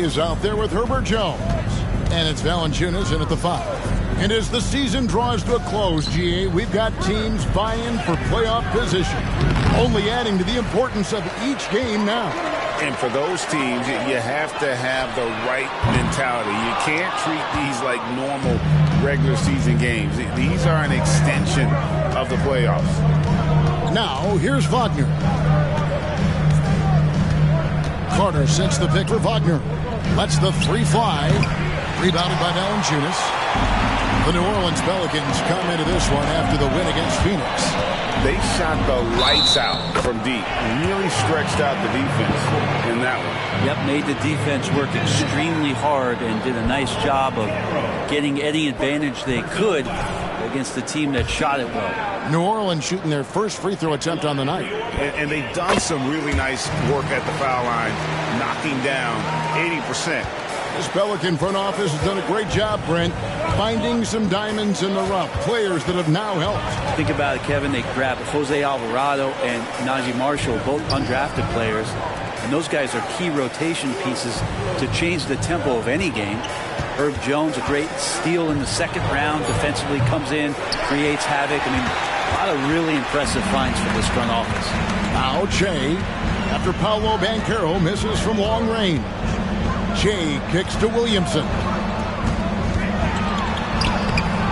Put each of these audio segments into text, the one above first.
is out there with Herbert Jones. And it's Valanciunas in at the 5. And as the season draws to a close, GA, we've got teams vying for playoff position, only adding to the importance of each game now. And for those teams, you have to have the right mentality. You can't treat these like normal regular season games. These are an extension of the playoffs. Now, here's Wagner. Carter sends the pick for Wagner. Lets the 3 fly. Rebounded by Valanciunas. The New Orleans Pelicans come into this one after the win against Phoenix. They shot the lights out from deep. Really stretched out the defense in that one. Yep, made the defense work extremely hard and did a nice job of getting any advantage they could against the team that shot it well. New Orleans shooting their first free throw attempt on the night. And they've done some really nice work at the foul line, knocking down 80%. This Pelican front office has done a great job, Brent, finding some diamonds in the rough, players that have now helped. Think about it, Kevin. They grabbed Jose Alvarado and Najee Marshall, both undrafted players, and those guys are key rotation pieces to change the tempo of any game. Herb Jones, a great steal in the second round, defensively comes in, creates havoc. I mean, a lot of really impressive finds for this front office. Now Che, after Paolo Banchero misses from long range. Che kicks to Williamson.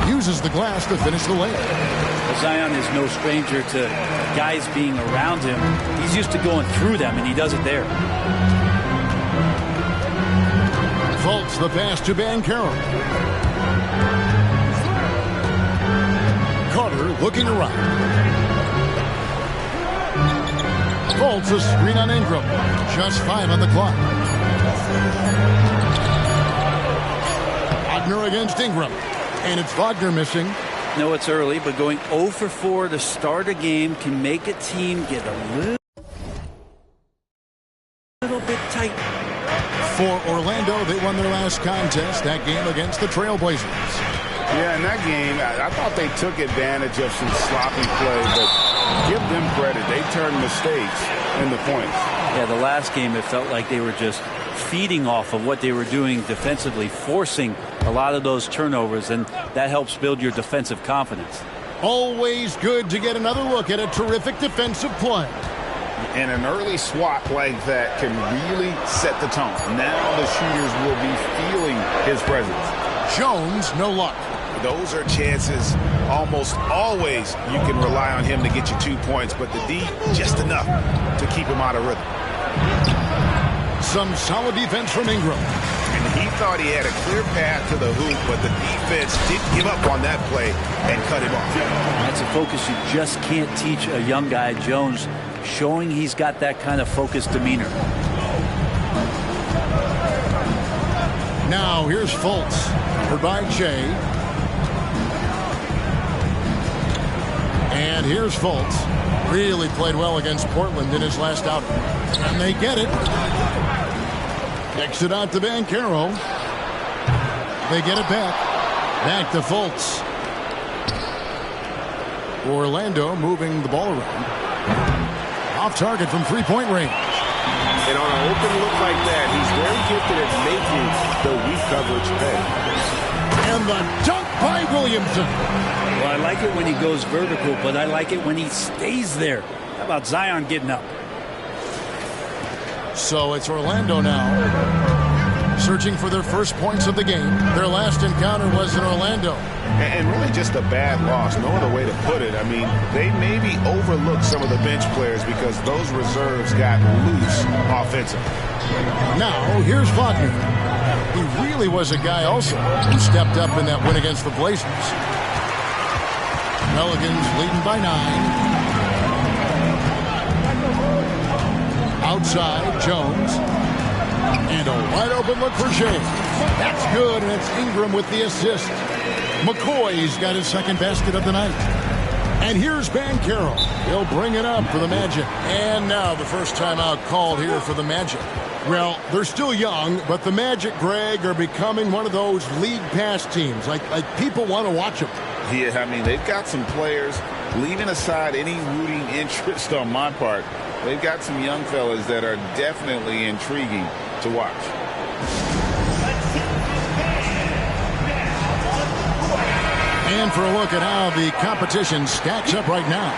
Uses the glass to finish the layup. Well, Zion is no stranger to guys being around him. He's used to going through them, and he does it there. Fultz the pass to Banchero. Carter looking around. Fultz a screen on Ingram. Just 5 on the clock. Wagner against Ingram. And it's Wagner missing. No, it's early, but going 0 for 4 to start a game can make a team get a little bit tight. For Orlando, they won their last contest, that game against the Trailblazers. Yeah, in that game, I thought they took advantage of some sloppy play, but give them credit. They turned mistakes into points. Yeah, the last game, it felt like they were just feeding off of what they were doing defensively, forcing a lot of those turnovers, and that helps build your defensive confidence. Always good to get another look at a terrific defensive play. And an early swat like that can really set the tone. Now the shooters will be feeling his presence. Jones, no luck. Those are chances almost always you can rely on him to get you 2 points, but the D just enough to keep him out of rhythm. Some solid defense from Ingram. And he thought he had a clear path to the hoop, but the defense didn't give up on that play and cut him off. That's a focus you just can't teach a young guy. Jones showing he's got that kind of focused demeanor. Now here's Fultz. For by Che. And here's Fultz. Really played well against Portland in his last outing. And they get it. Kicks it out to Banchero. They get it back. Back to Fultz. Orlando moving the ball around. Off target from three-point range. And on an open look like that, he's very gifted at making the weak coverage pay. And the dunk by Williamson. Well, I like it when he goes vertical, but I like it when he stays there. How about Zion getting up? So it's Orlando now, searching for their first points of the game. Their last encounter was in Orlando. And really just a bad loss, no other way to put it. I mean, they maybe overlooked some of the bench players because those reserves got loose offensively. Now, here's Wagner. He really was a guy also who stepped up in that win against the Blazers. Pelicans leading by 9. Outside, Jones. And a wide open look for Shea. That's good, and it's Ingram with the assist. McCoy's got his second basket of the night. And here's Banchero. He'll bring it up for the Magic. And now the first timeout called here for the Magic. Well, they're still young, but the Magic, Greg, are becoming one of those league pass teams. Like people want to watch them. Yeah, I mean, they've got some players, leaving aside any rooting interest on my part, they've got some young fellas that are definitely intriguing to watch. And for a look at how the competition stacks up right now.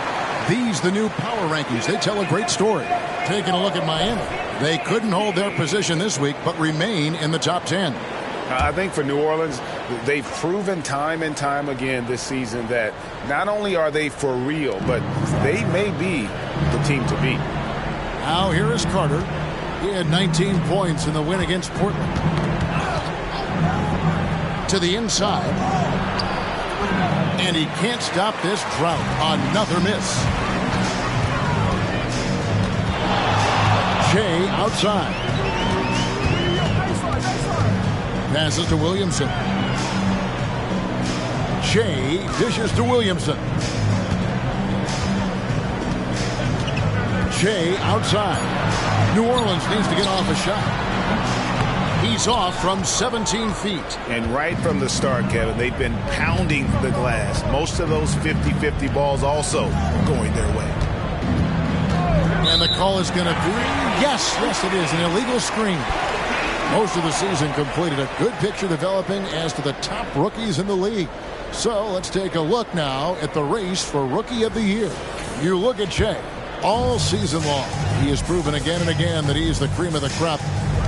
These, the new power rankings, they tell a great story. Taking a look at Miami. They couldn't hold their position this week, but remain in the top 10. I think for New Orleans, they've proven time and time again this season that not only are they for real, but they may be the team to beat. Now here is Carter. He had 19 points in the win against Portland. To the inside. And he can't stop this drought. Another miss. Shea outside. Passes to Williamson. Shea dishes to Williamson. Shea outside. New Orleans needs to get off a shot. He's off from 17 feet. And right from the start, Kevin, they've been pounding the glass. Most of those 50-50 balls also going their way. And the call is going to be, yes, it is, an illegal screen. Most of the season completed. A good picture developing as to the top rookies in the league. So let's take a look now at the race for Rookie of the Year. You look at Shea all season long. He has proven again and again that he is the cream of the crop.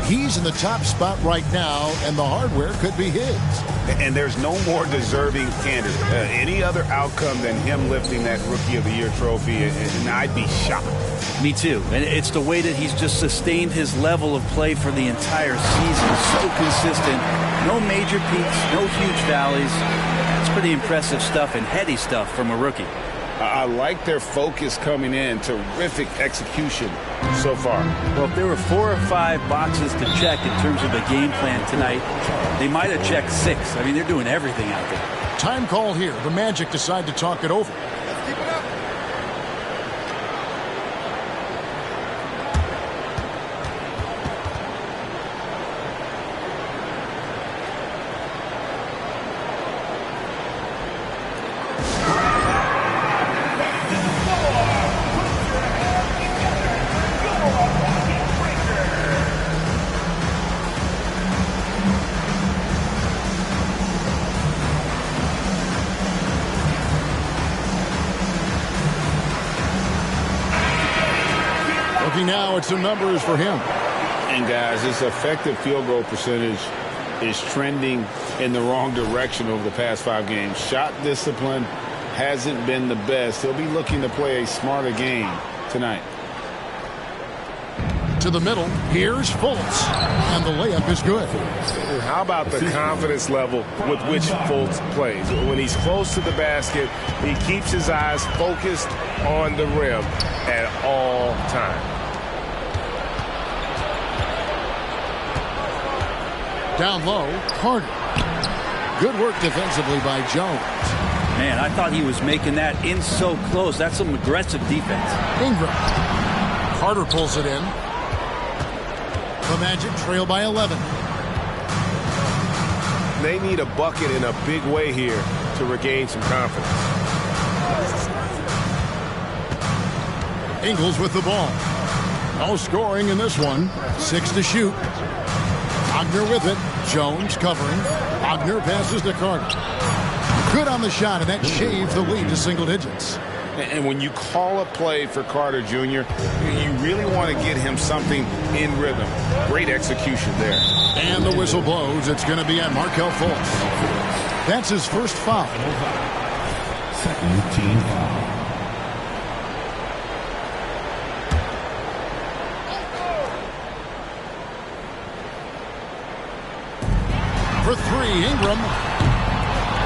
He's in the top spot right now, and the hardware could be his. And there's no more deserving candidate. Any other outcome than him lifting that Rookie of the Year trophy, and I'd be shocked. Me too. And it's the way that he's just sustained his level of play for the entire season. So consistent. No major peaks, no huge valleys. It's pretty impressive stuff and heady stuff from a rookie. I like their focus coming in. Terrific execution so far. Well, if there were 4 or 5 boxes to check in terms of the game plan tonight, they might have checked 6. I mean, they're doing everything out there. Time call here. The Magic decide to talk it over. Let's keep it up. Now it's some numbers for him. And guys, his effective field goal percentage is trending in the wrong direction over the past 5 games. Shot discipline hasn't been the best. He'll be looking to play a smarter game tonight. To the middle, here's Fultz, and the layup is good. How about the confidence level with which Fultz plays? When he's close to the basket, he keeps his eyes focused on the rim at all times. Down low, Carter. Good work defensively by Jones. Man, I thought he was making that in so close. That's some aggressive defense. Ingram. Carter pulls it in. The Magic trail by 11. They need a bucket in a big way here to regain some confidence. Ingles with the ball. No scoring in this one. 6 to shoot. Wagner with it. Jones covering. Wagner passes to Carter. Good on the shot, and that shaved the lead to single digits. And when you call a play for Carter Jr., you really want to get him something in rhythm. Great execution there. And the whistle blows. It's going to be on Markelle Fultz. That's his first foul. Second team foul. For 3, Ingram.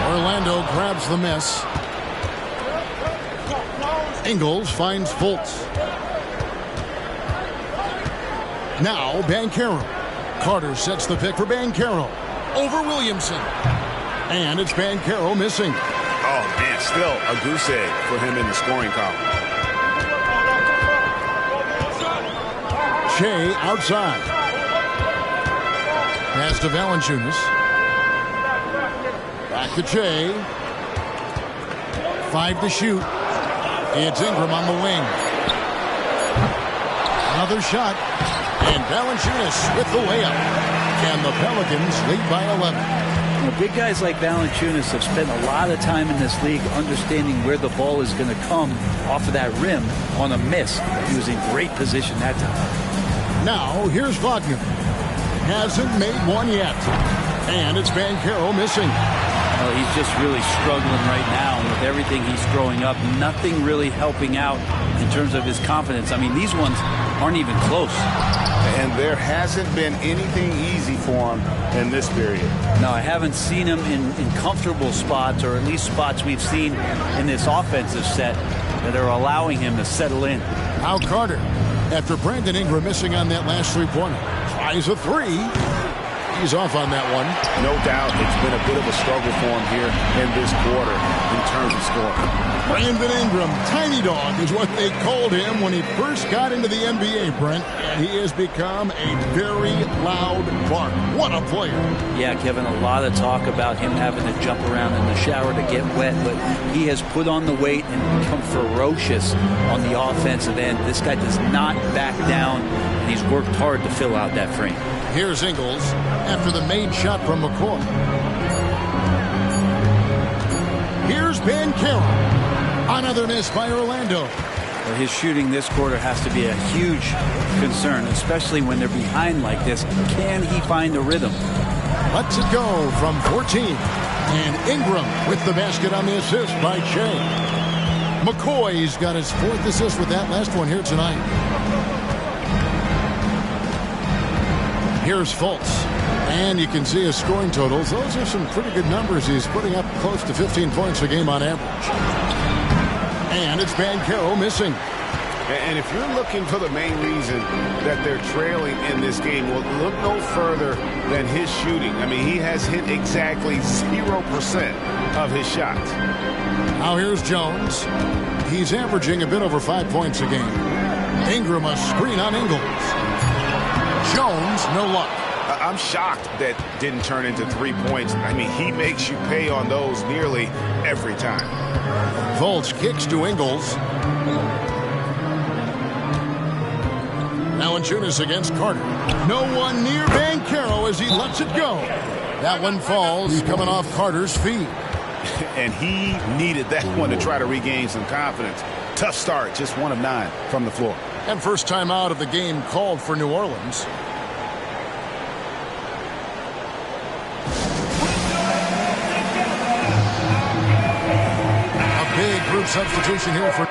Orlando grabs the miss. Ingles finds Fultz. Now Banchero. Carter sets the pick for Banchero. Over Williamson. And it's Banchero missing. Oh, man, still a goose egg for him in the scoring column. Shea outside. Pass to Valanciunas. Back to Shea. 5 to shoot. It's Ingram on the wing. Another shot. And Valanciunas with the layup. And the Pelicans lead by 11. You know, big guys like Valanciunas have spent a lot of time in this league understanding where the ball is going to come off of that rim on a miss. He was in great position that time. Now, here's Wagner. Hasn't made one yet. And it's Banchero missing. Well, he's just really struggling right now with everything he's throwing up. Nothing really helping out in terms of his confidence. I mean, these ones aren't even close. And there hasn't been anything easy for him in this period. No, I haven't seen him in comfortable spots, or at least spots we've seen in this offensive set that are allowing him to settle in. Now Carter, after Brandon Ingram missing on that last three-pointer, tries a three. He's off on that one. No doubt it's been a bit of a struggle for him here in this quarter in terms of scoring. Brandon Ingram, tiny dog is what they called him when he first got into the NBA, Brent. And he has become a very loud bark. What a player. Yeah, Kevin, a lot of talk about him having to jump around in the shower to get wet, but he has put on the weight and become ferocious on the offensive end. This guy does not back down, and he's worked hard to fill out that frame. Here's Ingles after the made shot from McCoy. Here's Banchero. Another miss by Orlando. Well, his shooting this quarter has to be a huge concern, especially when they're behind like this. Can he find a rhythm? Lets it go from 14. And Ingram with the basket on the assist by Shea. McCoy's got his fourth assist with that last one here tonight. Here's Fultz. And you can see his scoring totals. Those are some pretty good numbers. He's putting up close to 15 points a game on average. And it's Banchero missing. And if you're looking for the main reason that they're trailing in this game, well, look no further than his shooting. I mean, he has hit exactly 0% of his shots. Now here's Jones. He's averaging a bit over 5 points a game. Ingram a screen on Ingles. Jones, no luck. I'm shocked that didn't turn into 3 points. I mean, he makes you pay on those nearly every time. Fultz kicks to Ingles. Valanciunas against Carter. No one near Banchero as he lets it go. That one falls coming off Carter's feet. And he needed that one to try to regain some confidence. Tough start, just 1 of 9 from the floor. And first time out of the game called for New Orleans. A big group substitution here for...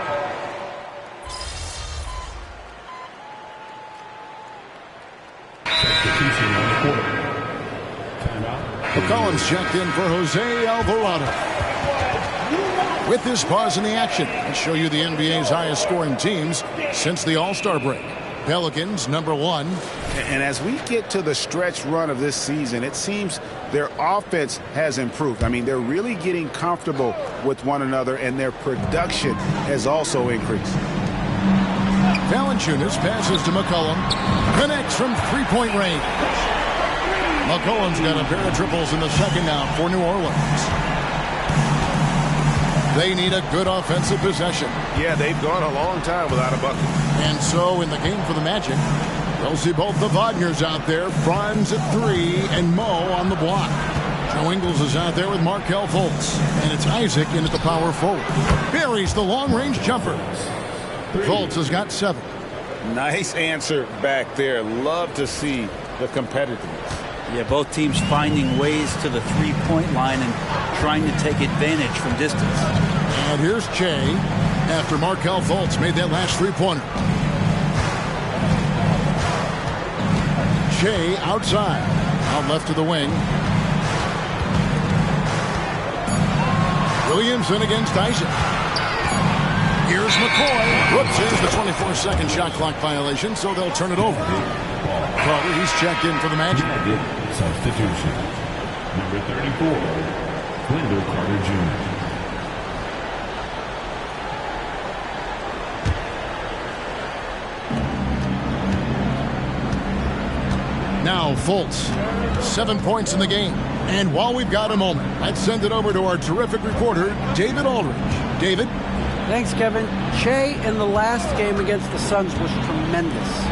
McCollum's checked in for Jose Alvarado. With this pause in the action, let's show you the NBA's highest scoring teams since the All-Star break. Pelicans, #1. And as we get to the stretch run of this season, it seems their offense has improved. I mean, they're really getting comfortable with one another, and their production has also increased. Valanciunas passes to McCollum. Connects from three-point range. McCollum's got a pair of triples in the second now for New Orleans. They need a good offensive possession. Yeah, they've gone a long time without a bucket. And so in the game for the Magic, they'll see both the Wagners out there. Franz at 3 and Mo on the block. Joe Ingles is out there with Markelle Fultz. And it's Isaac in at the power forward. Buries the long-range jumper. Fultz has got 7. Nice answer back there. Love to see the competitiveness. Yeah, both teams finding ways to the three-point line and trying to take advantage from distance. And here's Che after Markelle Fultz made that last three-pointer. Che outside, out left to the wing. Williamson against Isaac. Here's McCoy. Whoops, here's the 24-second shot clock violation, so they'll turn it over. Carter, he's checked in for the Magic. Substitution. Number 34, Wendell Carter Jr. Now Fultz, 7 points in the game. And while we've got a moment, let's send it over to our terrific reporter, David Aldridge. David? Thanks, Kevin. Che in the last game against the Suns was tremendous.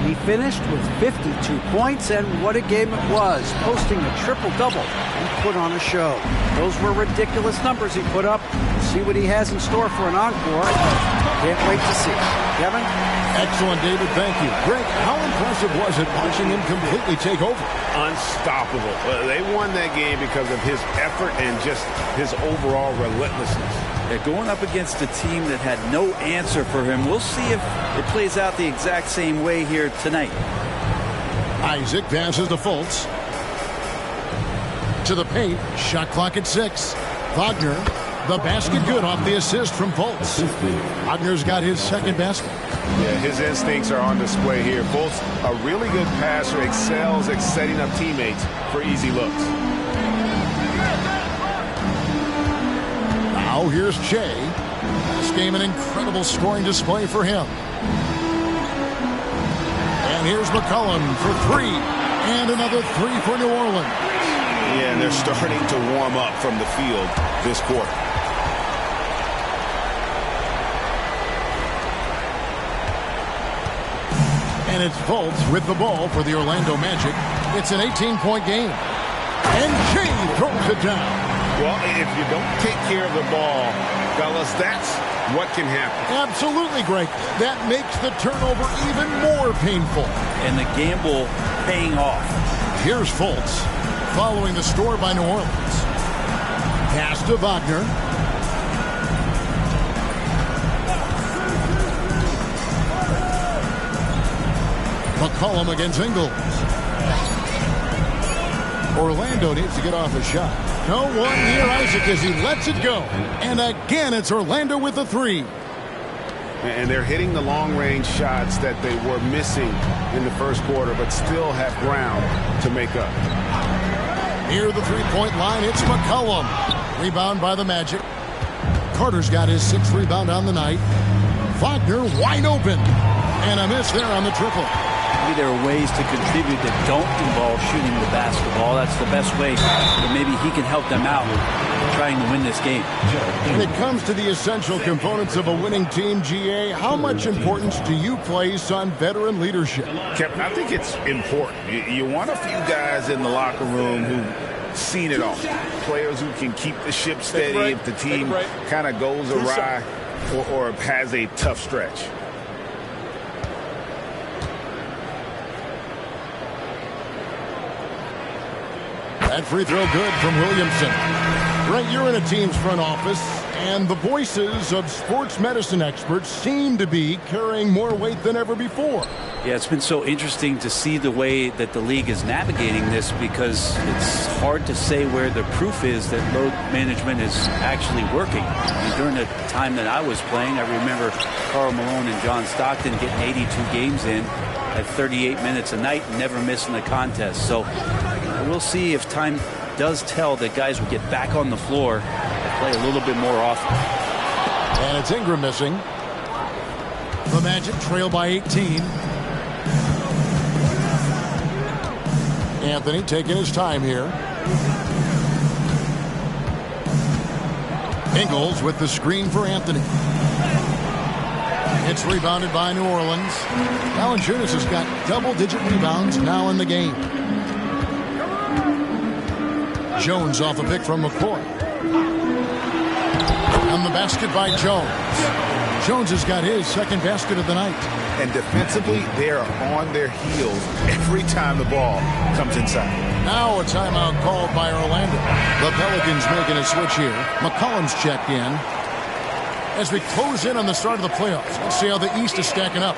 He finished with 52 points, and what a game it was, posting a triple-double. He put on a show. Those were ridiculous numbers he put up. See what he has in store for an encore. Can't wait to see. Kevin? Excellent, David. Thank you. Greg, how impressive was it watching him completely take over? Unstoppable. They won that game because of his effort and just his overall relentlessness. They're going up against a team that had no answer for him. We'll see if it plays out the exact same way here tonight. Isaac passes to Fultz. To the paint. Shot clock at 6. Wagner, the basket good off the assist from Fultz. Wagner's got his second basket. Yeah, his instincts are on display here. Fultz, a really good passer, excels at setting up teammates for easy looks. Now here's Shea. This game an incredible scoring display for him. And here's McCollum for 3. And another 3 for New Orleans. Yeah, and they're starting to warm up from the field this quarter. And it's Fultz with the ball for the Orlando Magic. It's an 18-point game. And Shea throws it down. Well, if you don't take care of the ball, fellas, that's what can happen. Absolutely, Greg. That makes the turnover even more painful. And the gamble paying off. Here's Fultz following the score by New Orleans. Pass to Wagner. McCollum against Ingles. Orlando needs to get off a shot. No one near Isaac as he lets it go. And again, it's Orlando with the 3. And they're hitting the long-range shots that they were missing in the first quarter, but still have ground to make up. Near the three-point line, it's McCollum. Rebound by the Magic. Carter's got his 6th rebound on the night. Wagner wide open. And a miss there on the triple. Maybe there are ways to contribute that don't involve shooting the basketball. That's the best way that maybe he can help them out trying to win this game. When it comes to the essential components of a winning team, GA, how much importance do you place on veteran leadership? Kevin, I think it's important. You want a few guys in the locker room who've seen it all. Players who can keep the ship steady if the team kind of goes awry or has a tough stretch. That free throw good from Williamson. Right, you're in a team's front office, and the voices of sports medicine experts seem to be carrying more weight than ever before. Yeah, it's been so interesting to see the way that the league is navigating this, because it's hard to say where the proof is that load management is actually working. During the time that I was playing, I remember Karl Malone and John Stockton getting 82 games in at 38 minutes a night and never missing a contest. So we'll see if time does tell that guys will get back on the floor and play a little bit more often. And it's Ingram missing. The Magic trail by 18. Anthony taking his time here. Ingles with the screen for Anthony. It's rebounded by New Orleans. Valanciunas has got double-digit rebounds now in the game. Jones off a pick from McCoy. And the basket by Jones. Jones has got his 2nd basket of the night. And defensively, they are on their heels every time the ball comes inside. Now a timeout called by Orlando. The Pelicans making a switch here. McCollum's checked in. As we close in on the start of the playoffs, let's see how the East is stacking up.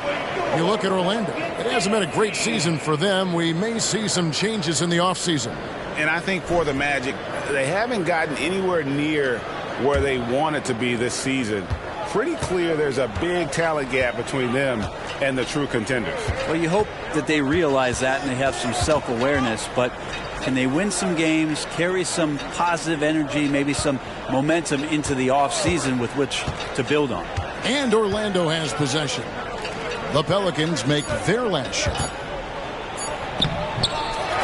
You look at Orlando. It hasn't been a great season for them. We may see some changes in the offseason. And I think for the Magic, they haven't gotten anywhere near where they wanted to be this season. Pretty clear there's a big talent gap between them and the true contenders. Well, you hope that they realize that and they have some self-awareness, but can they win some games, carry some positive energy, maybe some momentum into the offseason with which to build on? And Orlando has possession. The Pelicans make their last shot.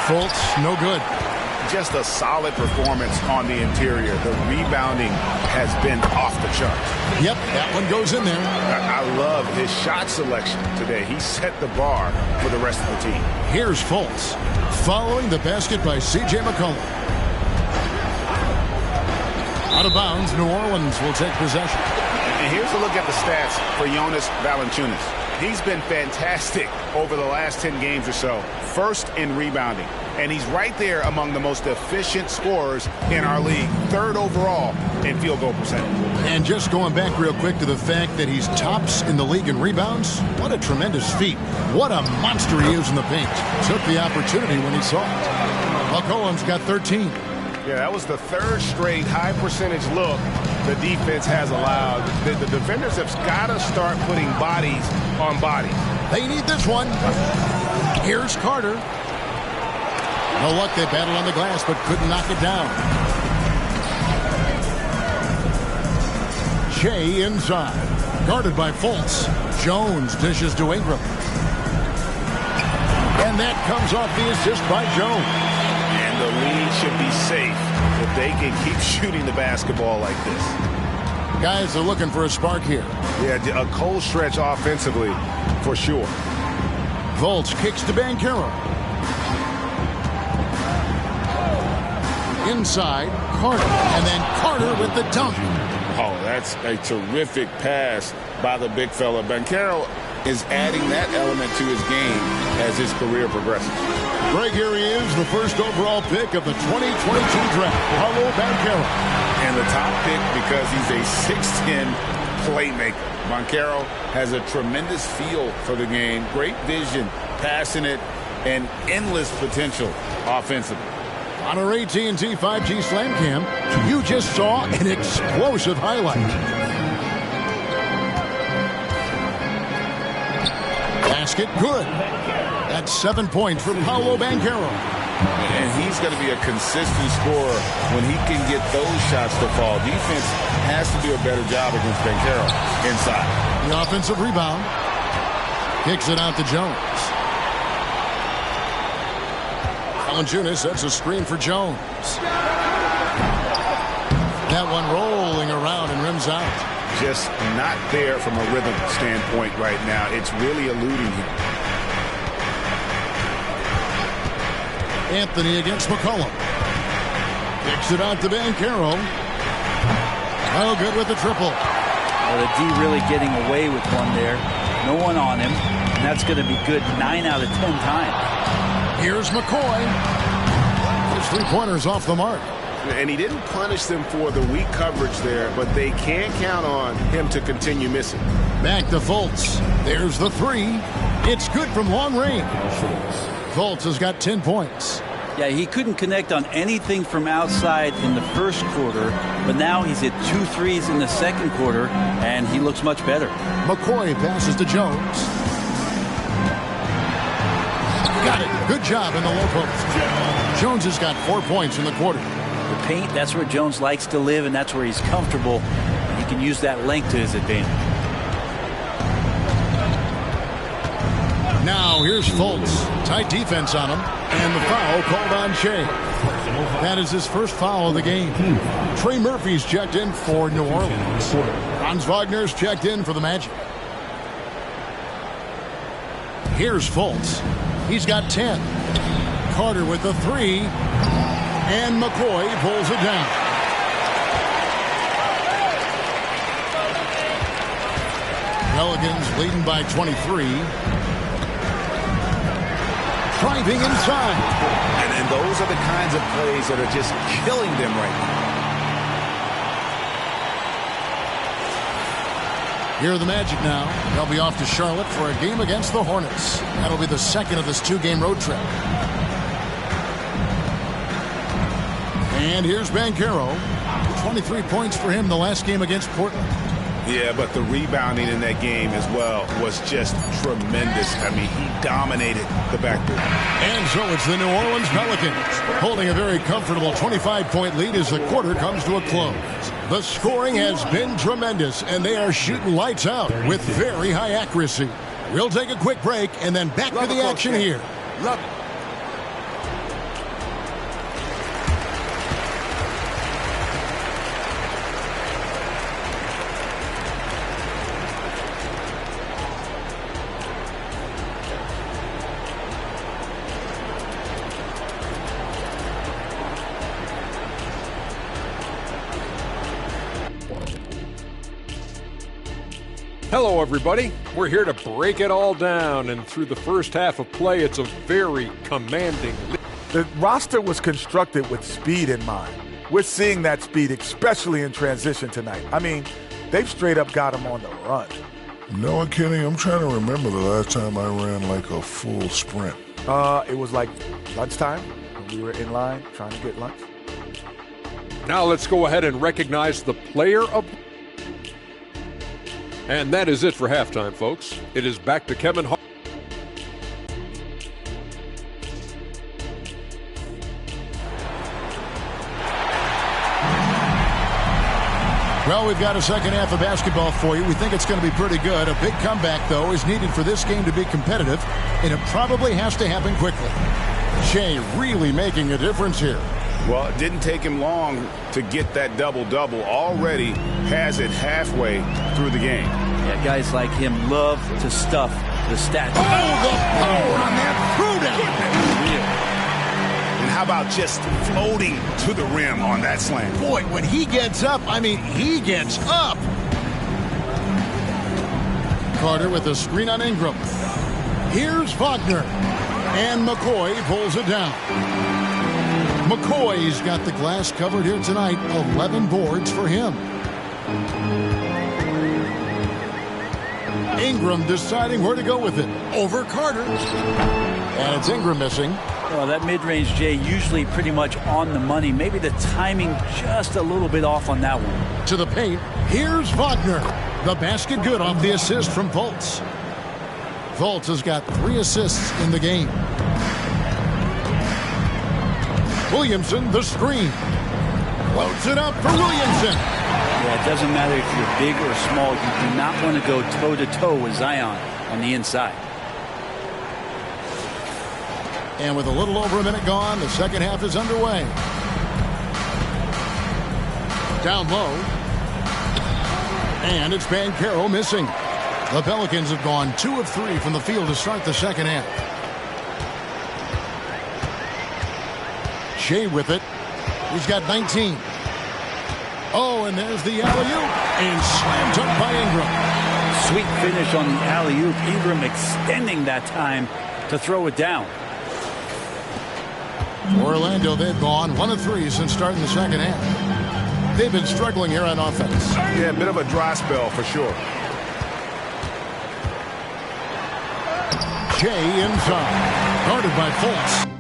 Fultz, no good. just a solid performance on the interior. The rebounding has been off the charts. Yep, that one goes in there. I love his shot selection today. He set the bar for the rest of the team. Here's Fultz, following the basket by C.J. McCollum. Out of bounds, New Orleans will take possession. And here's a look at the stats for Jonas Valanciunas. He's been fantastic over the last 10 games or so. First in rebounding. And he's right there among the most efficient scorers in our league. Third overall in field goal percentage. And just going back real quick to the fact that he's tops in the league in rebounds. What a tremendous feat. What a monster he is in the paint. Took the opportunity when he saw it. McCollum's got 13. Yeah, that was the third straight high percentage look the defense has allowed. The defenders have got to start putting bodies on bodies. They need this one. Here's Carter. No luck, they battled on the glass but couldn't knock it down. Shea inside. Guarded by Fultz. Jones dishes to Ingram. And that comes off the assist by Jones. And the lead should be safe if they can keep shooting the basketball like this. Guys are looking for a spark here. Yeah, a cold stretch offensively for sure. Fultz kicks to Banchero. Inside, Carter. And then Carter with the dunk. Oh, that's a terrific pass by the big fella. Banchero is adding that element to his game as his career progresses. Greg, here he is, the first overall pick of the 2022 draft, Paolo Banchero. And the top pick because he's a 6'10 playmaker. Banchero has a tremendous feel for the game, great vision, passing it, and endless potential offensively. On our AT&T 5G Slam Cam, you just saw an explosive highlight. Basket good. That's 7 points for Paolo Banchero. And he's going to be a consistent scorer when he can get those shots to fall. Defense has to do a better job against Banchero inside. The offensive rebound. Kicks it out to Jones. Valanciunas sets a screen for Jones. That one rolling around and rims out. Just not there from a rhythm standpoint right now. It's really eluding him. Anthony against McCollum. Kicks it out to Banchero. Oh, good with the triple. Well, the D really getting away with one there. No one on him. And that's going to be good 9 out of 10 times. Here's McCoy. His three-pointers off the mark. And he didn't punish them for the weak coverage there, but they can't count on him to continue missing. Back to Fultz. There's the three. It's good from long range. Fultz has got 10 points. Yeah, he couldn't connect on anything from outside in the first quarter, but now he's hit 2 threes in the second quarter, and he looks much better. McCoy passes to Jones. Got it. Good job in the low post. Jones has got 4 points in the quarter. The paint, that's where Jones likes to live, and that's where he's comfortable. He can use that length to his advantage. Now here's Fultz. Tight defense on him. And the foul called on Shea. That is his first foul of the game. Trey Murphy's checked in for New Orleans. Franz Wagner's checked in for the Magic. Here's Fultz. He's got 10. Carter with the three. And McCoy pulls it down. Pelicans leading by 23. Driving inside. And those are the kinds of plays that are just killing them right now. Here are the Magic now. They'll be off to Charlotte for a game against the Hornets. That'll be the second of this 2-game road trip. And here's Banchero. 23 points for him the last game against Portland. Yeah, but the rebounding in that game as well was just tremendous. I mean, he dominated the backboard. And so it's the New Orleans Pelicans holding a very comfortable 25-point lead as the quarter comes to a close. The scoring has been tremendous, and they are shooting lights out with very high accuracy. We'll take a quick break and then back to the action here. Hello, everybody. We're here to break it all down, and through the first half of play, it's a very commanding lead. The roster was constructed with speed in mind. We're seeing that speed, especially in transition tonight. I mean, they've straight up got him on the run. No, Kenny, I'm trying to remember the last time I ran like a full sprint. It was like lunchtime when we were in line trying to get lunch. Now let's go ahead and recognize the player of... And that is it for halftime, folks. It is back to Kevin Hart. Well, we've got a second half of basketball for you. We think it's going to be pretty good. A big comeback, though, is needed for this game to be competitive, and it probably has to happen quickly. Shea really making a difference here. Well, it didn't take him long to get that double-double. Already has it halfway through the game. Yeah, guys like him love to stuff the stats. Oh, the power on that throwdown. And how about just floating to the rim on that slam? Boy, when he gets up, I mean, he gets up. Carter with a screen on Ingram. Here's Wagner. And McCoy pulls it down. McCoy's got the glass covered here tonight. 11 boards for him. Ingram deciding where to go with it. Over Carter. And it's Ingram missing. Well, that mid-range, Jay, usually pretty much on the money. Maybe the timing just a little bit off on that one. To the paint. Here's Wagner. The basket good off the assist from Fultz. Fultz has got 3 assists in the game. Williamson, the screen. Floats it up for Williamson. Yeah, it doesn't matter if you're big or small. You do not want to go toe-to-toe with Zion on the inside. And with a little over a minute gone, the second half is underway. Down low. And it's Banchero missing. The Pelicans have gone 2 of 3 from the field to start the second half. Shea with it. He's got 19. Oh, and there's the alley-oop. And slammed up by Ingram. Sweet finish on the alley-oop. Ingram extending that time to throw it down. For Orlando, they've gone 1 of 3 since starting the second half. They've been struggling here on offense. Yeah, a bit of a dry spell for sure. Shea inside. Guarded by Fultz.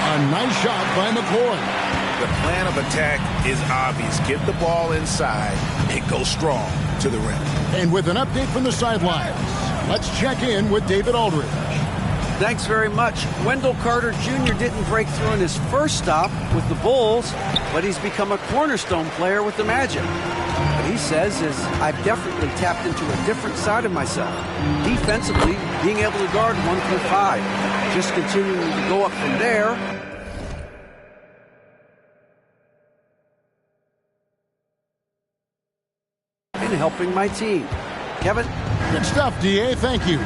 A nice shot by McCoy. The plan of attack is obvious. Get the ball inside and go strong to the rim. And with an update from the sidelines, let's check in with David Aldridge. Thanks very much. Wendell Carter Jr. didn't break through in his first stop with the Bulls, but he's become a cornerstone player with the Magic. What he says is, I've definitely tapped into a different side of myself. Defensively, being able to guard 1 through 5. Just continuing to go up from there. And helping my team. Kevin? Good stuff, D.A. Thank you.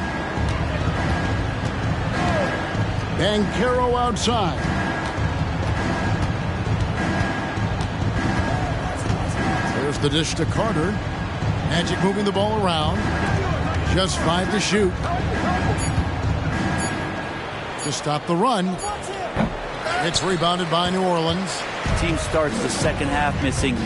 Banchero outside. There's the dish to Carter. Magic moving the ball around. Just 5 to shoot. To stop the run. It's rebounded by New Orleans. The team starts the second half missing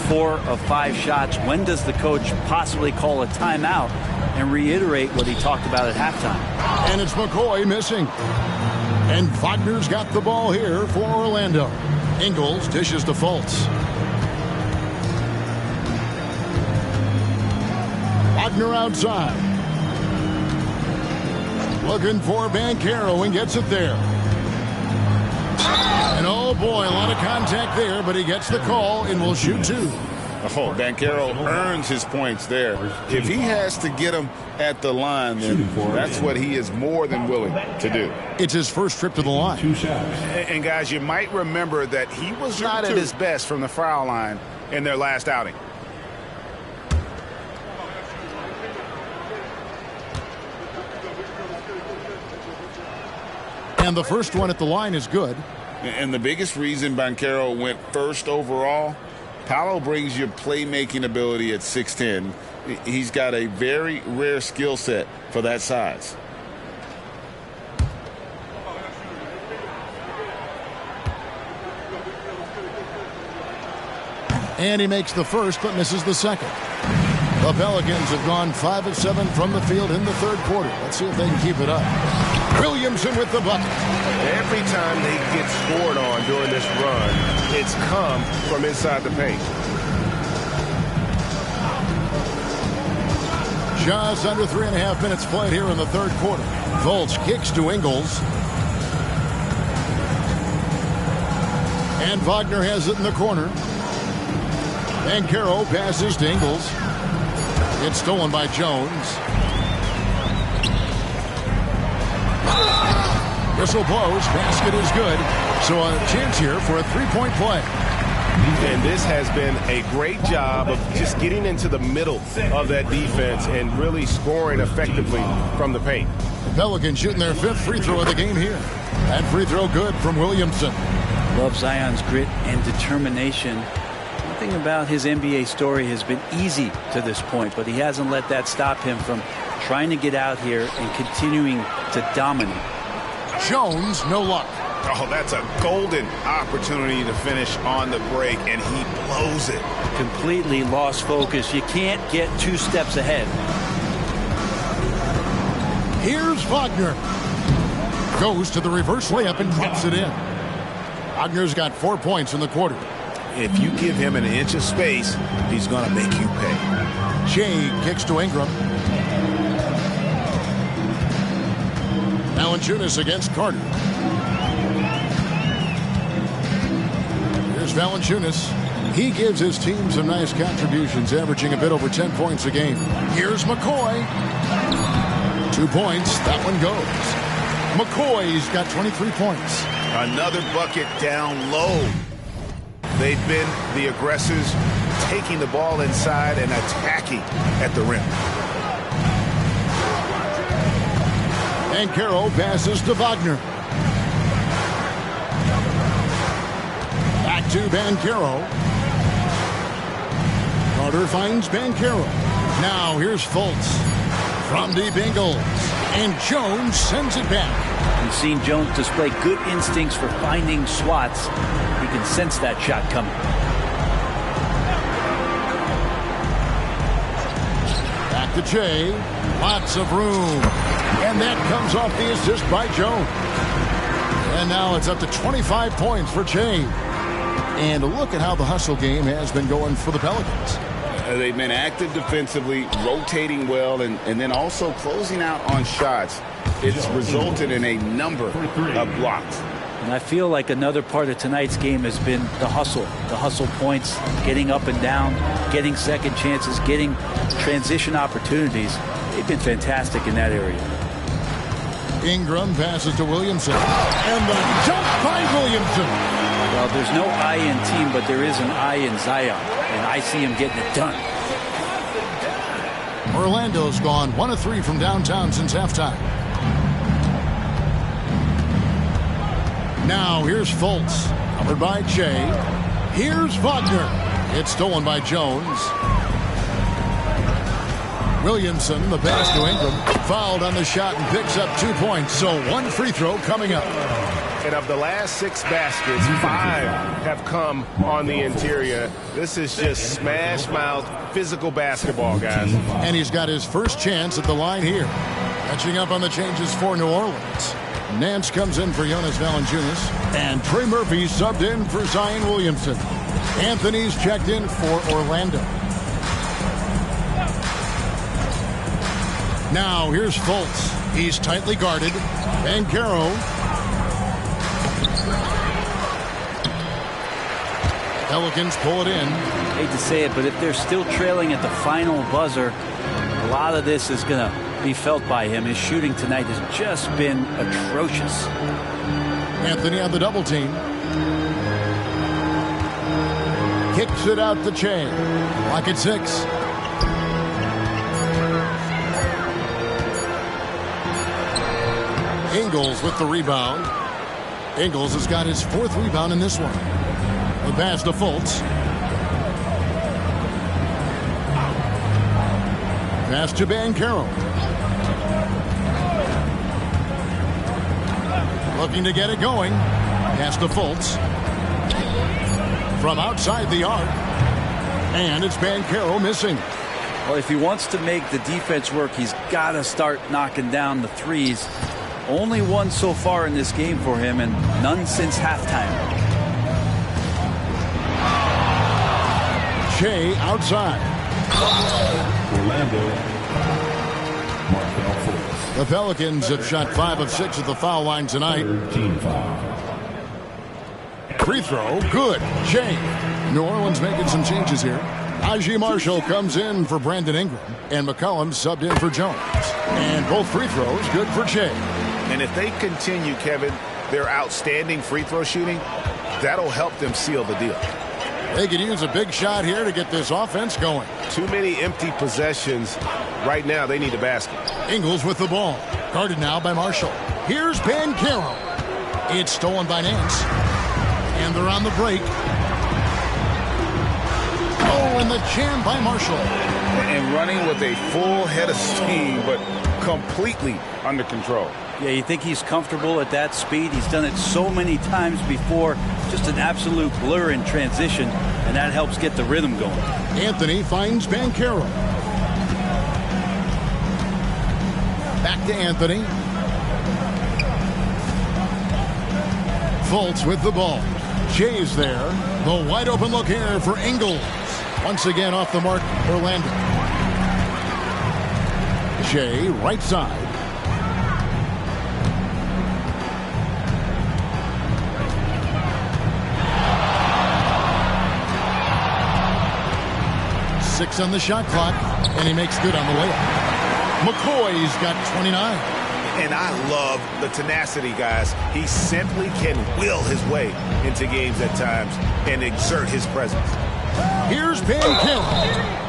4 of 5 shots. When does the coach possibly call a timeout and reiterate what he talked about at halftime? And it's McCoy missing. And Wagner's got the ball here for Orlando. Ingles dishes to Fultz. Wagner outside. Looking for Banchero and gets it there. And oh boy, a lot of contact there, but he gets the call and will shoot 2. Oh, Banchero earns his points there. If he has to get them at the line, then that's what he is more than willing to do. It's his first trip to the line. And guys, you might remember that he was not at his best from the foul line in their last outing. And the first one at the line is good. And the biggest reason Banchero went first overall, Paolo brings you playmaking ability at 6'10". He's got a very rare skill set for that size. And he makes the first but misses the second. The Pelicans have gone 5 of 7 from the field in the third quarter. Let's see if they can keep it up. Williamson with the bucket. Every time they get scored on during this run, it's come from inside the paint. Just under 3.5 minutes played here in the third quarter. Fultz kicks to Ingles. And Wagner has it in the corner. Banchero passes to Ingles. It's stolen by Jones. Whistle blows. Basket is good. So a chance here for a three-point play. And this has been a great job of just getting into the middle of that defense and really scoring effectively from the paint. Pelicans shooting their 5th free throw of the game here. That free throw good from Williamson. Love Zion's grit and determination. One thing about his NBA story has been easy to this point, but he hasn't let that stop him from trying to get out here and continuing to dominate. Jones, no luck. Oh, that's a golden opportunity to finish on the break, and he blows it. Completely lost focus. You can't get 2 steps ahead. Here's Wagner. Goes to the reverse layup and drops it in. Wagner's got 4 points in the quarter. If you give him an inch of space, he's going to make you pay. Shea kicks to Ingram. Valanciunas against Carter. Here's Valanciunas. He gives his team some nice contributions, averaging a bit over 10 points a game. Here's McCoy. 2 points. That one goes. McCoy's got 23 points. Another bucket down low. They've been the aggressors, taking the ball inside and attacking at the rim. Banchero passes to Wagner. Back to Banchero. Carter finds Banchero. Now here's Fultz from deep Ingles. And Jones sends it back. We've seen Jones display good instincts for finding swats. He can sense that shot coming. Back to Jay. Lots of room. And that comes off the assist by Jones. And now it's up to 25 points for Jay. And look at how the hustle game has been going for the Pelicans. They've been active defensively, rotating well, and then also closing out on shots. It's resulted in a number of blocks. And I feel like another part of tonight's game has been the hustle points, getting up and down, getting second chances, getting transition opportunities. They've been fantastic in that area. Ingram passes to Williamson. And the jump by Williamson. Well, there's no I in team, but there is an I in Zion. And I see him getting it done. Orlando's gone 1 of 3 from downtown since halftime. Now here's Fultz, covered by Jay. Here's Wagner. It's stolen by Jones. Williamson, the pass to Ingram, fouled on the shot and picks up 2 points. So 1 free throw coming up. And of the last 6 baskets, 5 have come on the interior. This is just smash-mouth, physical basketball, guys. And he's got his first chance at the line here. Catching up on the changes for New Orleans. Nance comes in for Jonas Valanciunas. And Trey Murphy subbed in for Zion Williamson. Anthony's checked in for Orlando. Now here's Fultz. He's tightly guarded. Banchero. Pelicans pull it in. Hate to say it, but if they're still trailing at the final buzzer, a lot of this is going to be felt by him. His shooting tonight has just been atrocious. Anthony on the double team. Kicks it out to Che. Clock at 6. Ingles with the rebound. Ingles has got his 4th rebound in this one. The pass to Fultz. Pass to Banchero. Looking to get it going. Pass to Fultz. From outside the arc. And it's Banchero missing. Well, if he wants to make the defense work, he's got to start knocking down the threes. Only one so far in this game for him, and none since halftime. Shea outside. Orlando, Markelle Fultz. The Pelicans have shot 5 of 6 at the foul line tonight. Team foul. Free throw, good. Shea. New Orleans making some changes here. Najee Marshall comes in for Brandon Ingram, and McCollum subbed in for Jones. And both free throws good for Shea. And if they continue, Kevin, their outstanding free throw shooting, that'll help them seal the deal. They could use a big shot here to get this offense going. Too many empty possessions. Right now, they need a basket. Ingles with the ball. Guarded now by Marshall. Here's Banchero. It's stolen by Nance. And they're on the break. Oh, and the jam by Marshall. And running with a full head of steam, but completely under control. Yeah, you think he's comfortable at that speed? He's done it so many times before. Just an absolute blur in transition, and that helps get the rhythm going. Anthony finds Banchero. Back to Anthony. Fultz with the ball. Shea's there. The wide open look here for Ingles. Once again off the mark, Orlando. Shea, right side. Six on the shot clock, and he makes good on the layup. McCoy's got 29. And I love the tenacity, guys. He simply can will his way into games at times and exert his presence. Here's Banchero.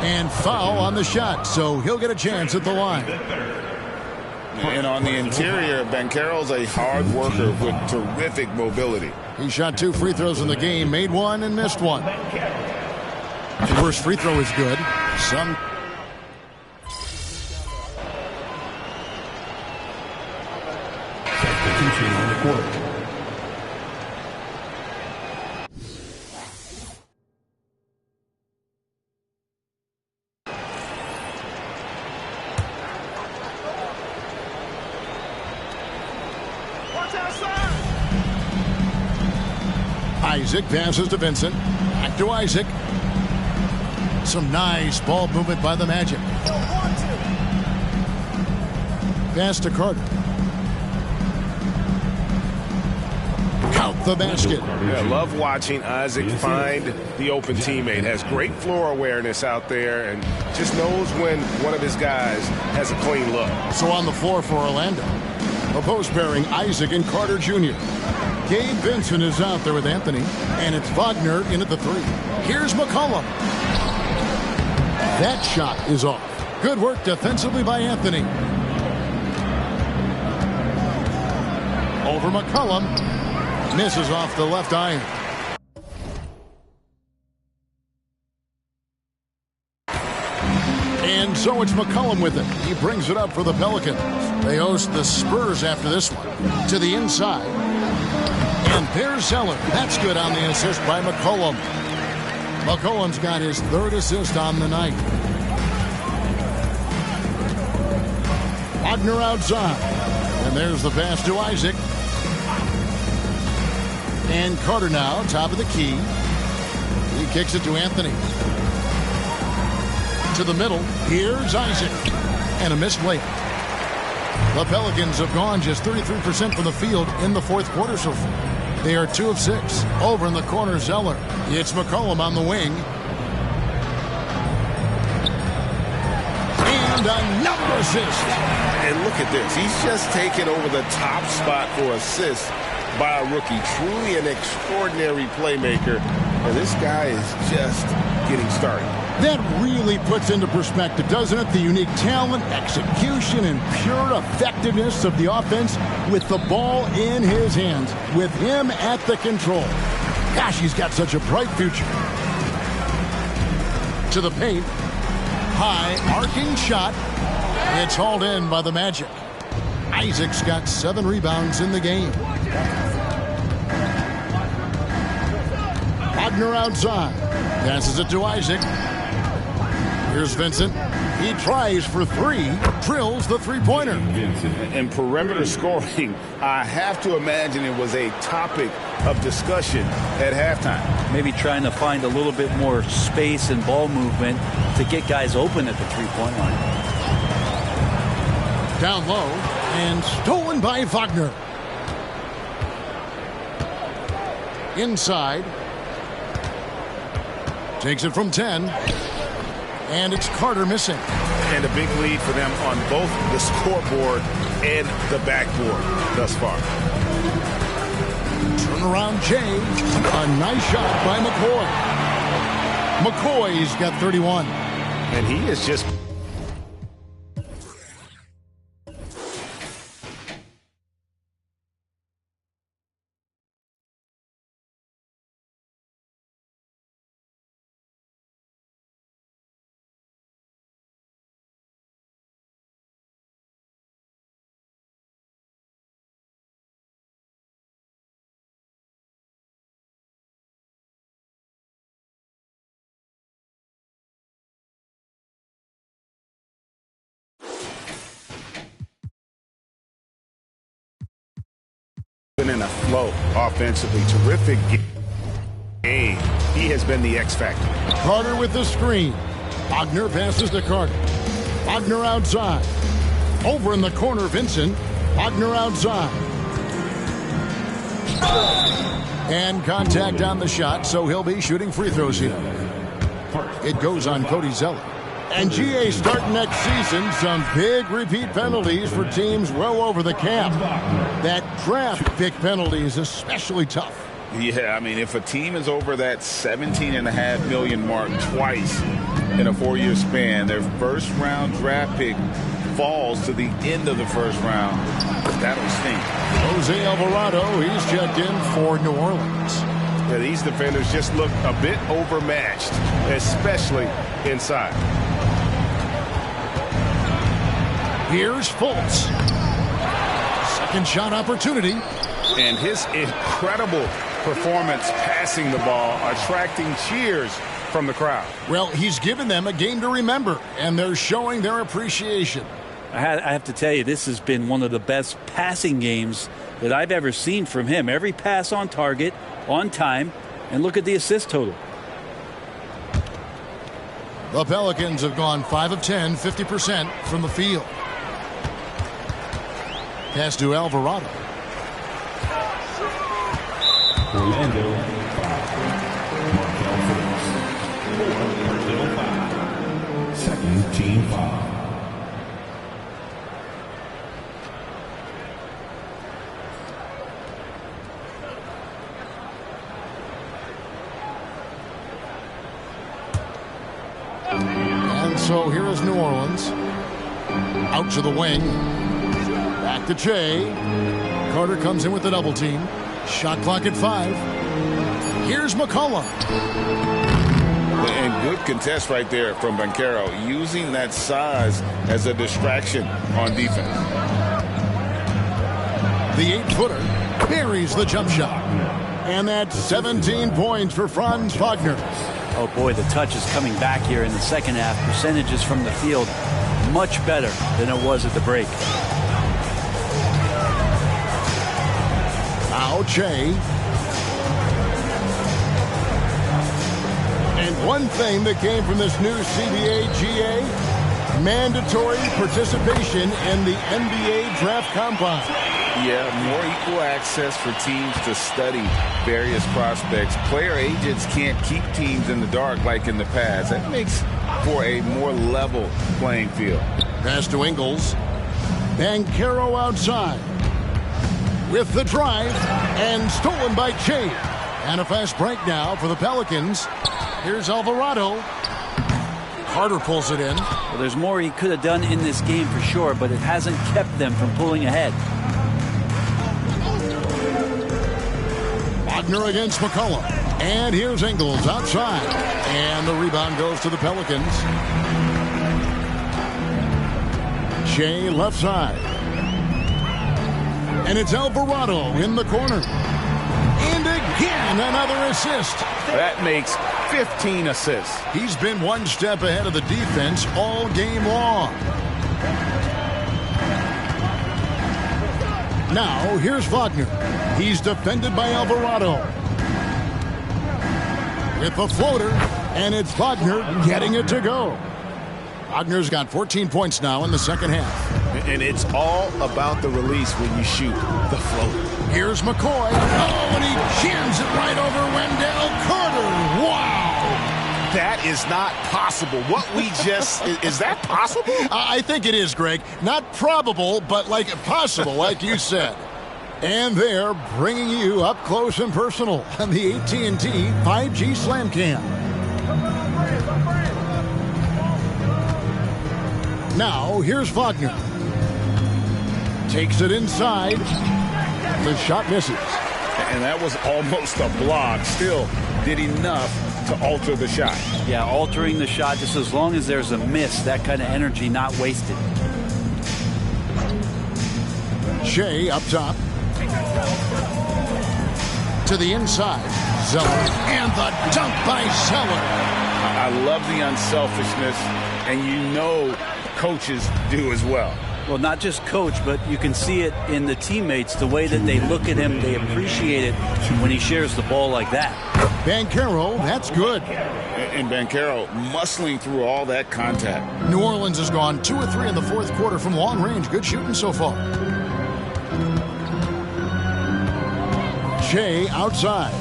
And foul on the shot, so he'll get a chance at the line. And on the interior, Banchero's a hard worker with terrific mobility. He shot 2 free throws in the game, made 1 and missed 1. The first free throw is good. Substitution on the court. Isaac passes to Vincent. Back to Isaac. Some nice ball movement by the Magic. Pass to Carter. Count the basket. Yeah, love watching Isaac find the open teammate. Has great floor awareness out there and just knows when one of his guys has a clean look. So on the floor for Orlando. A post pairing Isaac and Carter Jr. Gabe Vincent is out there with Anthony, and it's Wagner in at the 3. Here's McCollum. That shot is off. Good work defensively by Anthony. Over McCollum. Misses off the left iron. And so it's McCollum with it. He brings it up for the Pelicans. They host the Spurs after this one. To the inside. And there's Zeller. That's good on the assist by McCollum. McCollum's got his 3rd assist on the night. Wagner outside. And there's the pass to Isaac. And Carter now, top of the key. He kicks it to Anthony. To the middle. Here's Isaac. And a missed layup. The Pelicans have gone just 33% from the field in the 4th quarter so far. They are 2 of 6. Over in the corner, Zeller. It's McCollum on the wing. And another assist. And look at this. He's just taken over the top spot for assists by a rookie. Truly an extraordinary playmaker. And this guy is just getting started. That really puts into perspective, doesn't it? The unique talent, execution, and pure effectiveness of the offense with the ball in his hands, with him at the control. Gosh, he's got such a bright future. To the paint. High, arcing shot. It's hauled in by the Magic. Isaac's got 7 rebounds in the game. Wagner outside. Passes it to Isaac. Here's Vincent. He tries for 3. Drills the three-pointer. In perimeter scoring, I have to imagine it was a topic of discussion at halftime. Maybe trying to find a little bit more space and ball movement to get guys open at the three-point line. Down low and stolen by Wagner. Inside. Takes it from 10. And it's Carter missing. And a big lead for them on both the scoreboard and the backboard thus far. Turnaround Jay. A nice shot by McCoy. McCoy's got 31. And he is just... in a flow offensively. Terrific game. He has been the X factor. Carter with the screen. Wagner passes to Carter. Wagner outside. Over in the corner, Vincent. Wagner outside. And contact on the shot, so he'll be shooting free throws here. It goes on Cody Zeller. And GA starting next season, some big repeat penalties for teams well over the cap. That draft pick penalty is especially tough. Yeah, I mean, if a team is over that $17.5 million mark twice in a 4-year span, their first-round draft pick falls to the end of the first round. That'll stink. Jose Alvarado, he's checked in for New Orleans. Yeah, these defenders just look a bit overmatched, especially inside. Here's Fultz. Second shot opportunity. And his incredible performance passing the ball, attracting cheers from the crowd. Well, he's given them a game to remember, and they're showing their appreciation. I have to tell you, this has been one of the best passing games that I've ever seen from him. Every pass on target, on time, and look at the assist total. The Pelicans have gone 5 of 10, 50% from the field. Pass to Alvarado. Orlando 5. Markel Fultz. 4. Brazil 5. Second team foul. And so here is New Orleans. Out to the wing. Back to Jay. Carter comes in with the double team. Shot clock at 5. Here's McCollum. And good contest right there from Banchero, using that size as a distraction on defense. The 8-footer buries the jump shot. And that's 17 points for Franz Wagner. Oh, boy, the touch is coming back here in the second half. Percentages from the field much better than it was at the break. Now Jay. And one thing that came from this new CBA GA, mandatory participation in the NBA draft combine. Yeah, more equal access for teams to study various prospects. Player agents can't keep teams in the dark like in the past. That makes for a more level playing field. Pass to Ingles. Banchero outside. With the drive, and stolen by Jay. And a fast break now for the Pelicans. Here's Alvarado. Carter pulls it in. Well, there's more he could have done in this game for sure, but it hasn't kept them from pulling ahead. Wagner against McCollum. And here's Ingles outside. And the rebound goes to the Pelicans. Shea left side. And it's Alvarado in the corner. And again, another assist. That makes 15 assists. He's been one step ahead of the defense all game long. Now, here's Wagner. He's defended by Alvarado. With the floater, and it's Wagner getting it to go. Wagner's got 14 points now in the second half. And it's all about the release when you shoot the floater. Here's McCoy. Oh, and he jams it right over Wendell Carter. Wow! That is not possible. What we just... is that possible? I think it is, Greg. Not probable, but like possible, like you said. And they're bringing you up close and personal on the AT&T 5G Slam Cam. Now, here's Wagner. Takes it inside. The shot misses. And that was almost a block. Still did enough to alter the shot. Yeah, altering the shot just as long as there's a miss, that kind of energy not wasted. Shea up top. To the inside. Zeller. And the dunk by Zeller. I love the unselfishness, and you know coaches do as well. Well, not just coach, but you can see it in the teammates, the way that they look at him. They appreciate it when he shares the ball like that. Banchero, that's good. And Banchero muscling through all that contact. New Orleans has gone 2 of 3 in the fourth quarter from long range. Good shooting so far. Shea outside.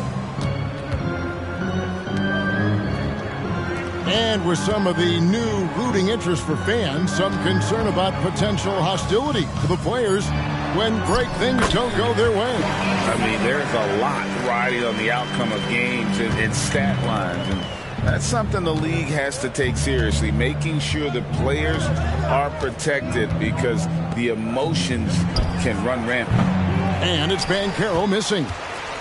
And with some of the new rooting interest for fans, some concern about potential hostility to the players when great things don't go their way. I mean, there's a lot riding on the outcome of games and stat lines. And that's something the league has to take seriously, making sure the players are protected because the emotions can run rampant. And it's Banchero missing.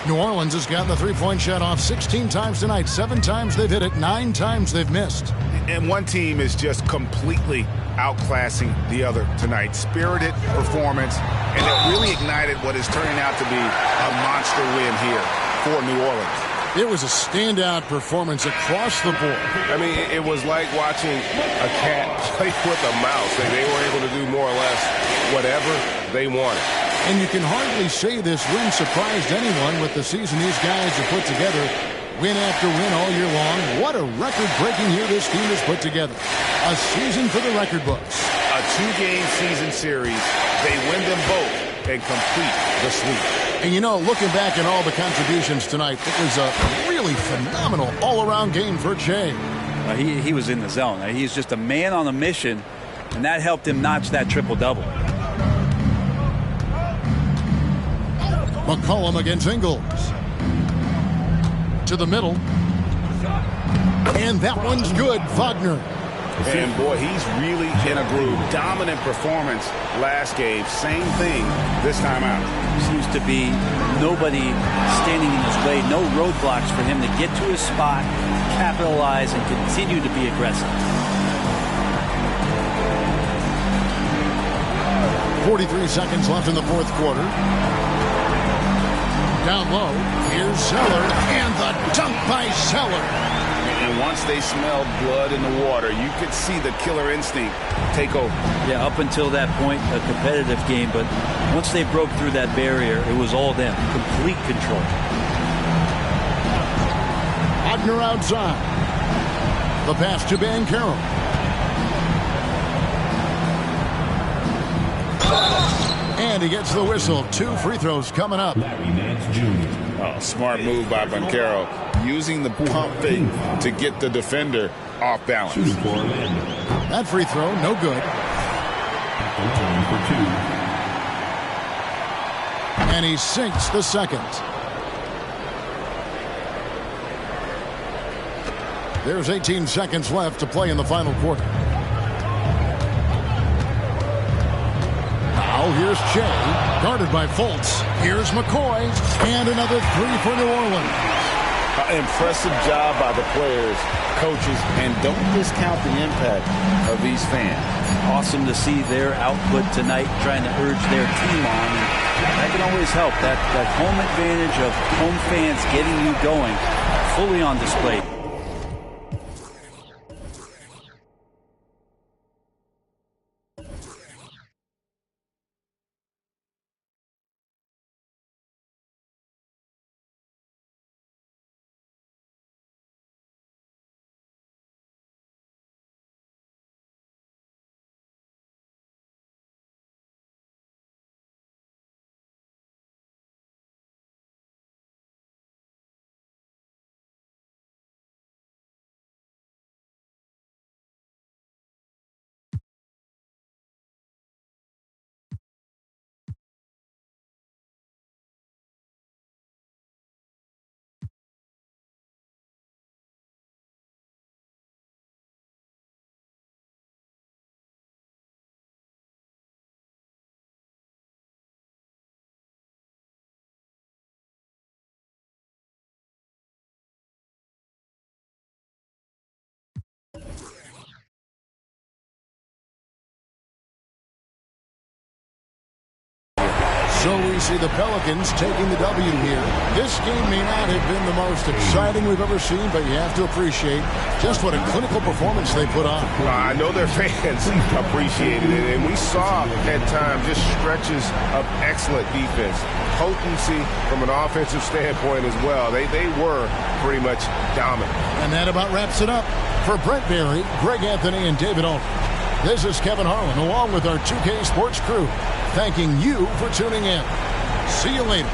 New Orleans has gotten the three-point shot off 16 times tonight. 7 times they've hit it, 9 times they've missed. And one team is just completely outclassing the other tonight. Spirited performance, and it really ignited what is turning out to be a monster win here for New Orleans. It was a standout performance across the board. I mean, it was like watching a cat play with a mouse. They were able to do more or less whatever they wanted. And you can hardly say this win surprised anyone with the season these guys have put together. Win after win all year long. What a record-breaking year this team has put together. A season for the record books. A 2-game season series. They win them both and complete the sweep. And you know, looking back at all the contributions tonight, it was a really phenomenal all-around game for Shea. He was in the zone. He's just a man on a mission, and that helped him notch that triple-double. McCollum against Ingles. To the middle. And that one's good. Wagner. And boy, he's really in a groove. Dominant performance last game. Same thing this time out. Seems to be nobody standing in his way. No roadblocks for him to get to his spot, capitalize, and continue to be aggressive. 43 seconds left in the fourth quarter. Down low, here's Zeller, and the dunk by Zeller. And once they smelled blood in the water, you could see the killer instinct take over. Yeah, up until that point, a competitive game, but once they broke through that barrier, it was all them. Complete control. Wagner outside. The pass to Banchero. And he gets the whistle. 2 free throws coming up. Oh, smart move by Banchero. Using the pump fake to get the defender off balance. That free throw, no good. And he sinks the second. There's 18 seconds left to play in the final quarter. Now here's Shea, guarded by Fultz. Here's McCoy, and another three for New Orleans. Impressive job by the players, coaches, and don't discount the impact of these fans. Awesome to see their output tonight, trying to urge their team on. And that can always help. That home advantage of home fans getting you going, fully on display. So we see the Pelicans taking the W here. This game may not have been the most exciting we've ever seen, but you have to appreciate just what a clinical performance they put on. I know their fans appreciated it, and we saw at times just stretches of excellent defense. Potency from an offensive standpoint as well. They were pretty much dominant. And that about wraps it up. For Brent Barry, Greg Anthony, and David Aldridge, this is Kevin Harlan, along with our 2K Sports crew, thanking you for tuning in. See you later.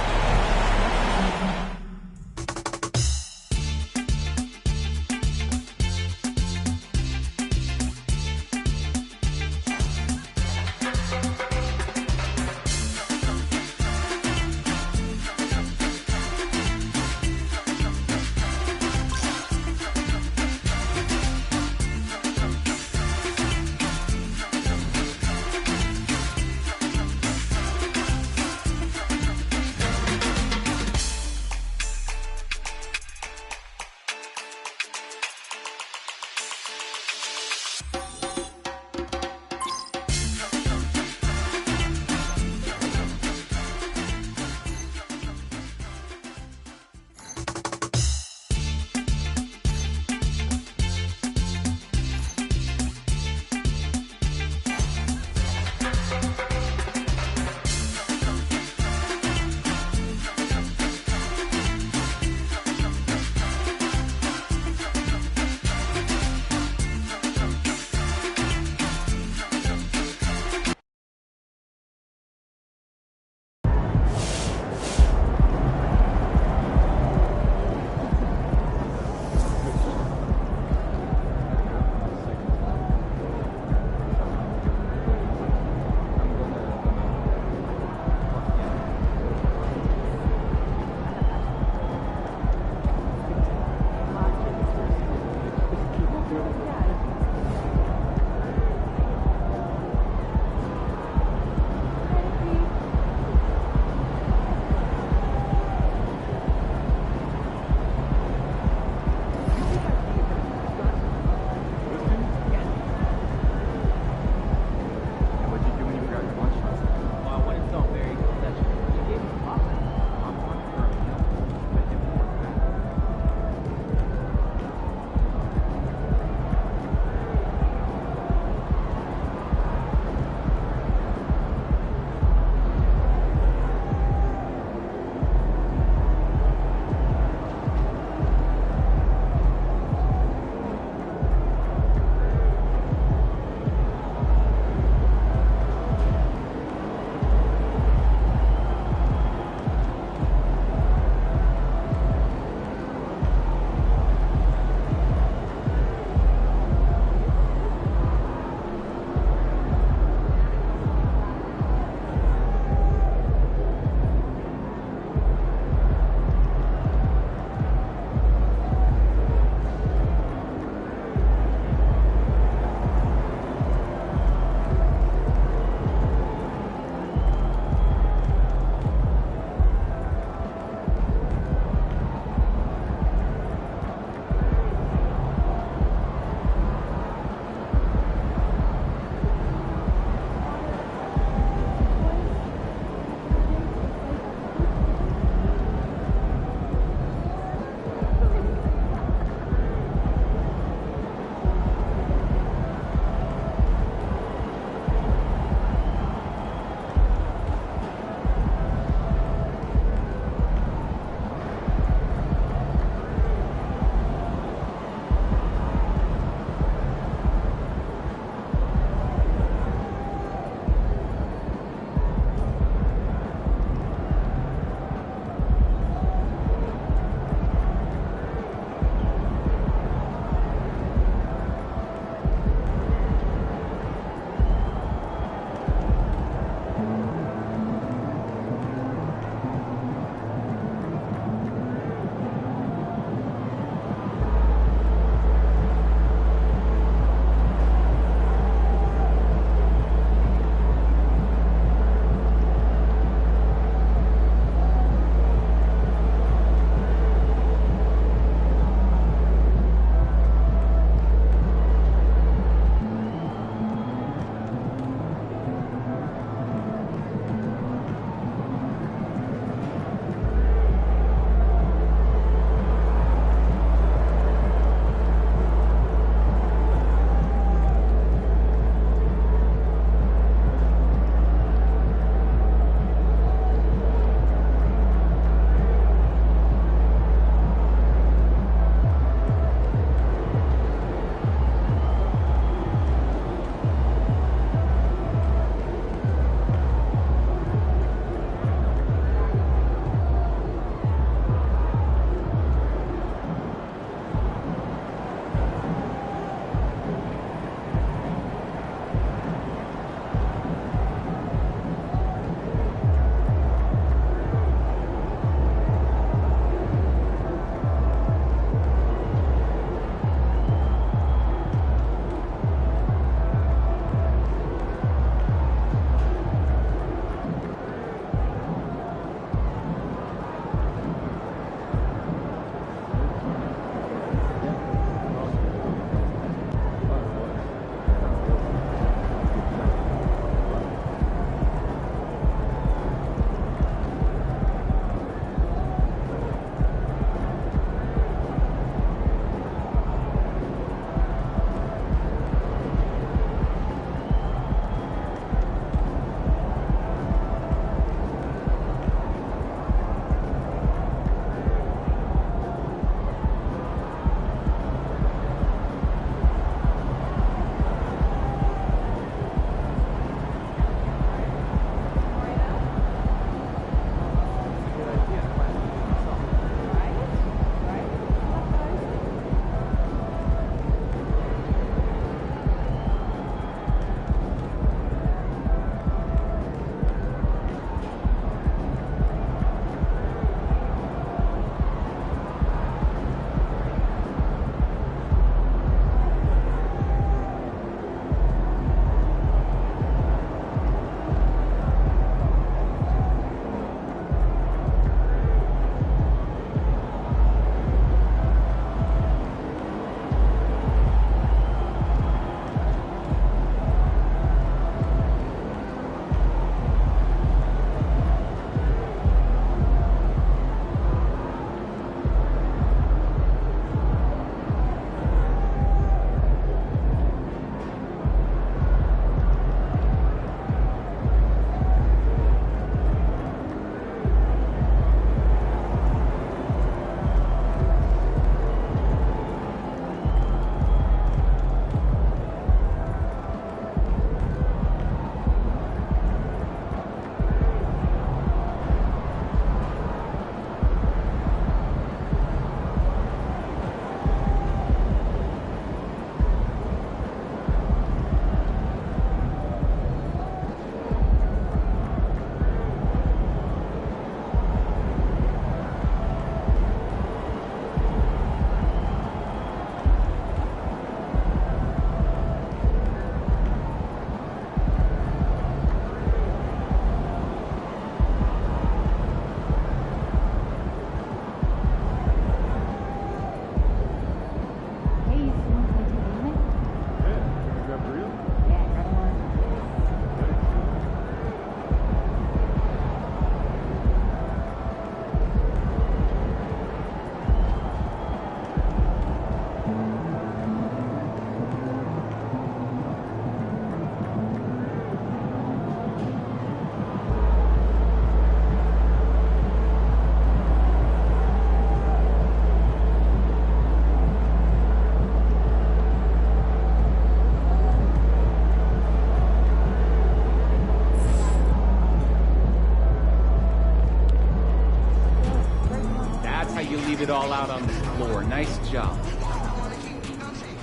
you leave it all out on the floor. Nice job.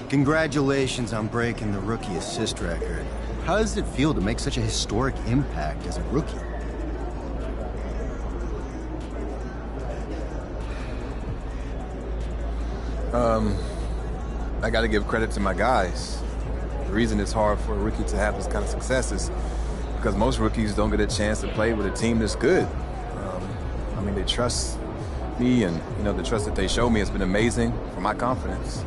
Congratulations on breaking the rookie assist record. How does it feel to make such a historic impact as a rookie? I got to give credit to my guys. The reason it's hard for a rookie to have this kind of success is because most rookies don't get a chance to play with a team that's good. I mean, they trust me, and the trust that they show me has been amazing for my confidence.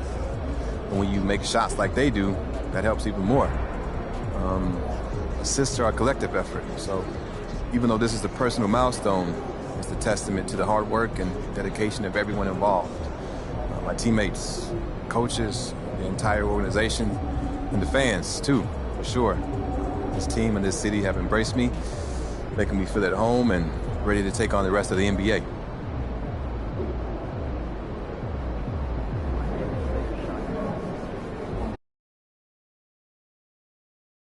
And when you make shots like they do, that helps even more. Assists are a collective effort, so even though this is a personal milestone, it's a testament to the hard work and dedication of everyone involved. My teammates, coaches, the entire organization, and the fans, too, for sure. This team and this city have embraced me, making me feel at home and ready to take on the rest of the NBA.